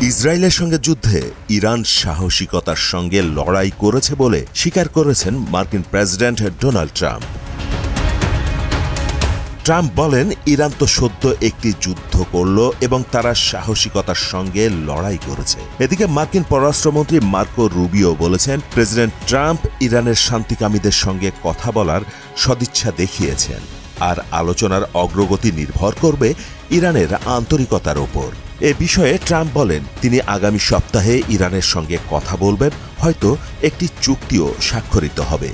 ইসরায়েলের সঙ্গে যুদ্ধে ইরান সাহসিকতার সঙ্গে লড়াই করেছে বলে স্বীকার করেছেন মার্কিন প্রেসিডেন্ট ডোনাল্ড ট্রাম্প। ট্রাম্প বলেন, ইরান তো সদ্য একটি যুদ্ধ করল এবং তারা সাহসিকতার সঙ্গে লড়াই করেছে। এদিকে মার্কিন পররাষ্ট্রমন্ত্রী মার্কো রুবিও বলেছেন, প্রেসিডেন্ট ট্রাম্প ইরানের শান্তিকামীদের সঙ্গে কথা বলার সদিচ্ছা দেখিয়েছেন, আর আলোচনার অগ্রগতি নির্ভর করবে ইরানের আন্তরিকতার ওপর। এ বিষয়ে ট্রাম্প বলেন, তিনি আগামী সপ্তাহে ইরানের সঙ্গে কথা বলবেন, হয়তো একটি চুক্তিও স্বাক্ষরিত হবে।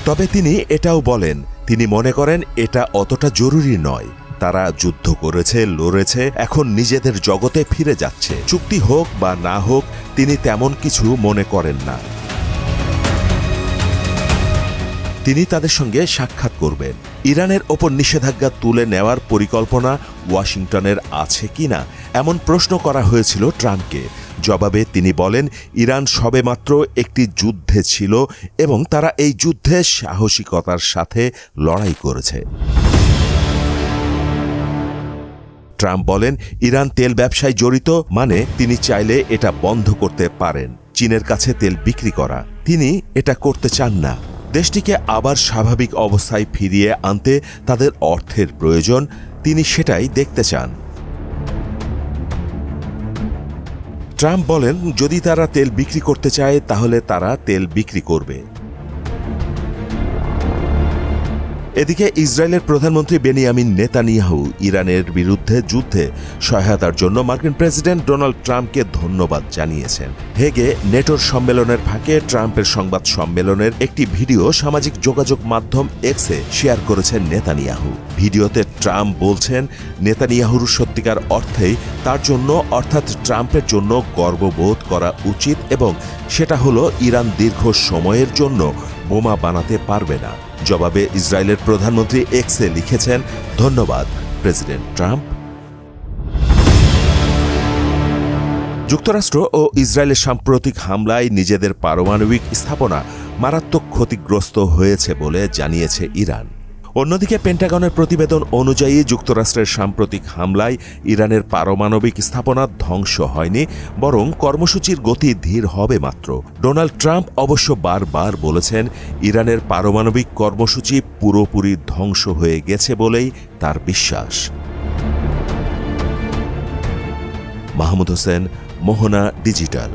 তবে তিনি এটাও বলেন, তিনি মনে করেন এটা অতটা জরুরি নয়। তারা যুদ্ধ করেছে, লড়েছে, এখন নিজেদের জগতে ফিরে যাচ্ছে। চুক্তি হোক বা না হোক, তিনি তেমন কিছু মনে করেন না। তিনি তাদের সঙ্গে সাক্ষাৎ করবেন। ইরানের ওপর নিষেধাজ্ঞা তুলে নেওয়ার পরিকল্পনা ওয়াশিংটনের আছে কিনা এমন প্রশ্ন করা হয়েছিল ট্রাম্পকে। জবাবে তিনি বলেন, ইরান সবেমাত্র একটি যুদ্ধে ছিল এবং তারা এই যুদ্ধে সাহসিকতার সাথে লড়াই করেছে। ট্রাম্প বলেন, ইরান তেল ব্যবসায় জড়িত, মানে তিনি চাইলে এটা বন্ধ করতে পারেন। চীনের কাছে তেল বিক্রি করা, তিনি এটা করতে চান না। দেশটিকে আবার স্বাভাবিক অবস্থায় ফিরিয়ে আনতে তাদের অর্থের প্রয়োজন, তিনি সেটাই দেখতে চান। ট্রাম্প বলেন, যদি তারা তেল বিক্রি করতে চায় তাহলে তারা তেল বিক্রি করবে। এদিকে ইসরায়েলের প্রধানমন্ত্রী বেনিয়ামিন নেতানিয়াহু ইরানের বিরুদ্ধে যুদ্ধে সহায়তার জন্য মার্কিন প্রেসিডেন্ট ডোনাল্ড ট্রাম্পকে ধন্যবাদ জানিয়েছেন। হেগে নেটোর সম্মেলনের ফাঁকে ট্রাম্পের সংবাদ সম্মেলনের একটি ভিডিও সামাজিক যোগাযোগ মাধ্যম এক্সে শেয়ার করেছেন নেতানিয়াহু। ভিডিওতে ট্রাম্প বলছেন, নেতানিয়াহুর সত্যিকার অর্থেই তার জন্য অর্থাৎ ট্রাম্পের জন্য গর্ববোধ করা উচিত, এবং সেটা হলো ইরান দীর্ঘ সময়ের জন্য বোমা বানাতে পারবে না। জবাবে ইসরায়েলের প্রধানমন্ত্রী এক্সে লিখেছেন, ধন্যবাদ প্রেসিডেন্ট ট্রাম্প। যুক্তরাষ্ট্র ও ইসরায়েলের সাম্প্রতিক হামলায় নিজেদের পারমাণবিক স্থাপনা মারাত্মক ক্ষতিগ্রস্ত হয়েছে বলে জানিয়েছে ইরান। অন্যদিকে পেন্টাগনের প্রতিবেদন অনুযায়ী যুক্তরাষ্ট্রের সাম্প্রতিক হামলায় ইরানের পারমাণবিক স্থাপনা ধ্বংস হয়নি, বরং কর্মসূচির গতি ধীর হবে মাত্র। ডোনাল্ড ট্রাম্প অবশ্য বারবার বলেছেন, ইরানের পারমাণবিক কর্মসূচি পুরোপুরি ধ্বংস হয়ে গেছে বলেই তার বিশ্বাস। মাহমুদ হোসেন, মোহনা ডিজিটাল।